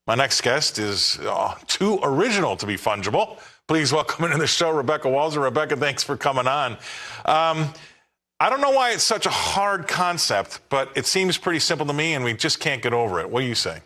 My next guest is too original to be fungible. Please welcome into the show, Rebecca Walser. Rebecca, thanks for coming on. I don't know why it's such a hard concept, but it seems pretty simple to me, and we just can't get over it. What do you say?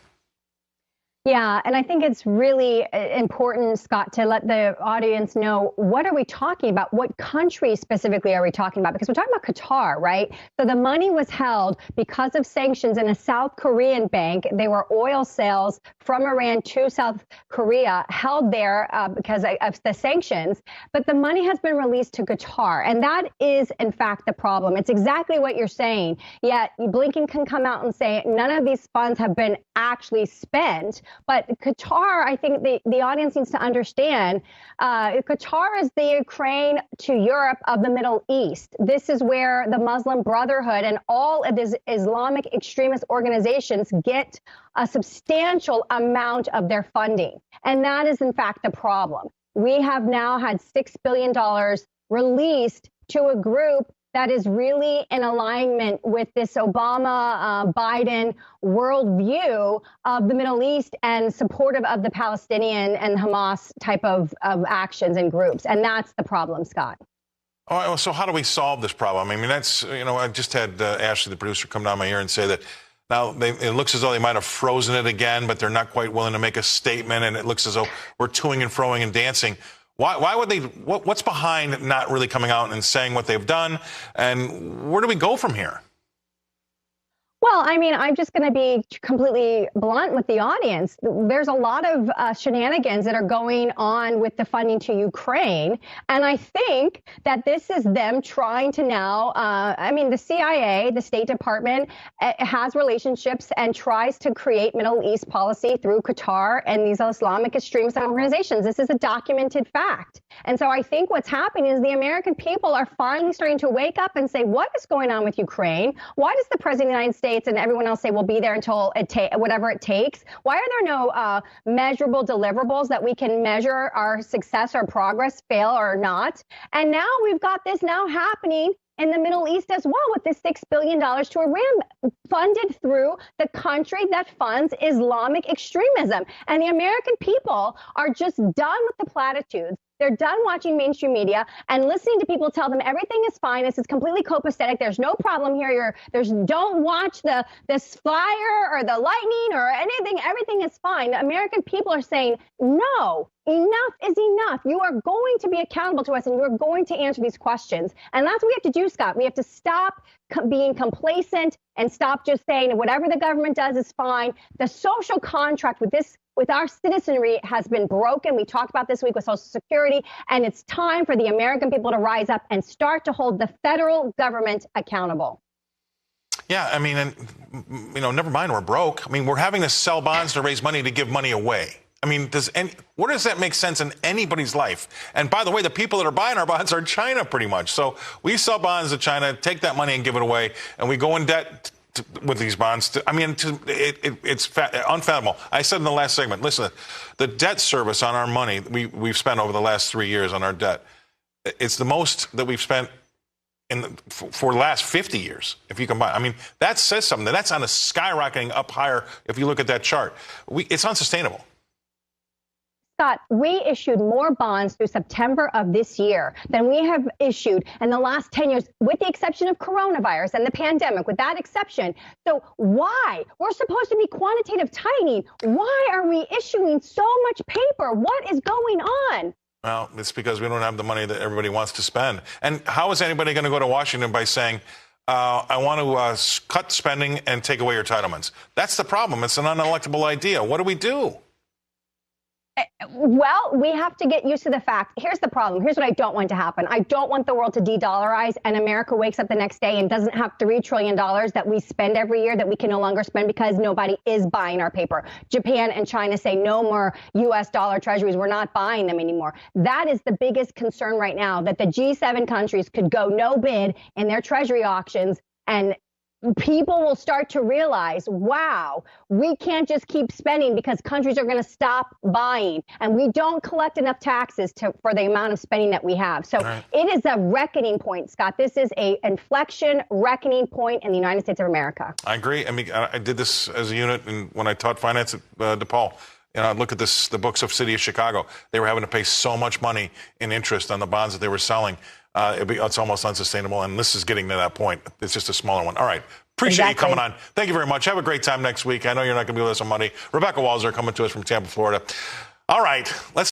Yeah, and I think it's really important, Scott, to let the audience know, what are we talking about? What country specifically are we talking about? Because we're talking about Qatar, right? So the money was held because of sanctions in a South Korean bank. They were oil sales from Iran to South Korea held there because of the sanctions. But the money has been released to Qatar. And that is, in fact, the problem. It's exactly what you're saying. Yet Blinken can come out and say none of these funds have been actually spent. But Qatar, I think the audience needs to understand, Qatar is the Ukraine to Europe of the Middle East. This is where the Muslim Brotherhood and all of these Islamic extremist organizations get a substantial amount of their funding. And that is, in fact, the problem. We have now had $6 billion released to a group that is really in alignment with this Obama-Biden worldview of the Middle East and supportive of the Palestinian and Hamas type of actions and groups. And that's the problem, Scott. All right, well, so how do we solve this problem? I mean, that's, I just had Ashley, the producer, come down my ear and say that now it looks as though they might have frozen it again, but they're not quite willing to make a statement. And it looks as though we're toing and froing and dancing. Why would they? What's behind not really coming out and saying what they've done? And where do we go from here? Well, I mean, I'm just going to be completely blunt with the audience. There's a lot of shenanigans that are going on with the funding to Ukraine. And I think that this is them trying to now, the CIA, the State Department, has relationships and tries to create Middle East policy through Qatar and these Islamic extremist organizations. This is a documented fact. And so I think what's happening is the American people are finally starting to wake up and say, what is going on with Ukraine? Why does the President of the United States and everyone else say we'll be there until whatever it takes? Why are there no measurable deliverables that we can measure our success or progress, fail or not? And now we've got this now happening in the Middle East as well, with this $6 billion to Iran funded through the country that funds Islamic extremism. And the American people are just done with the platitudes. They're done watching mainstream media and listening to people tell them everything is fine. This is completely copacetic. There's no problem here. Don't watch this flyer or the lightning or anything. Everything is fine. The American people are saying, no, enough is enough. You are going to be accountable to us and you're going to answer these questions. And that's what we have to do, Scott. We have to stop being complacent and stop just saying whatever the government does is fine. The social contract with our citizenry has been broken. We talked about this week with Social Security, and it's time for the American people to rise up and start to hold the federal government accountable. Yeah, I mean, and, never mind we're broke. I mean, we're having to sell bonds to raise money to give money away. I mean, where does that make sense in anybody's life? And by the way, the people that are buying our bonds are China pretty much. So we sell bonds to China, take that money and give it away, and we go in debt with these bonds. It's unfathomable. I said in the last segment, listen, the debt service on our money we've spent over the last 3 years on our debt, it's the most that we've spent for the last 50 years, if you combine. I mean, that says something. That's on a skyrocketing up higher if you look at that chart. It's unsustainable. Scott, we issued more bonds through September of this year than we have issued in the last 10 years, with the exception of coronavirus and the pandemic, with that exception. So why? We're supposed to be quantitative tightening. Why are we issuing so much paper? What is going on? Well, it's because we don't have the money that everybody wants to spend. And how is anybody going to go to Washington by saying, I want to cut spending and take away your entitlements? That's the problem. It's an unelectable idea. What do we do? Well, we have to get used to the fact. Here's the problem. Here's what I don't want to happen. I don't want the world to de-dollarize and America wakes up the next day and doesn't have $3 trillion that we spend every year that we can no longer spend because nobody is buying our paper. Japan and China say no more U.S. dollar treasuries. We're not buying them anymore. That is the biggest concern right now, that the G7 countries could go no bid in their treasury auctions and people will start to realize, wow, we can't just keep spending because countries are going to stop buying, and we don't collect enough taxes for the amount of spending that we have. So it is a reckoning point, Scott. This is a inflection reckoning point in the United States of America. I agree. I mean, I did this as a unit when I taught finance at DePaul. And I look at the books of City of Chicago. They were having to pay so much money in interest on the bonds that they were selling. It's almost unsustainable, and this is getting to that point. It's just a smaller one. All right. Appreciate you coming on. Thank you very much. Have a great time next week. I know you're not going to be with us on Monday. Rebecca Walser coming to us from Tampa, Florida. All right. Let's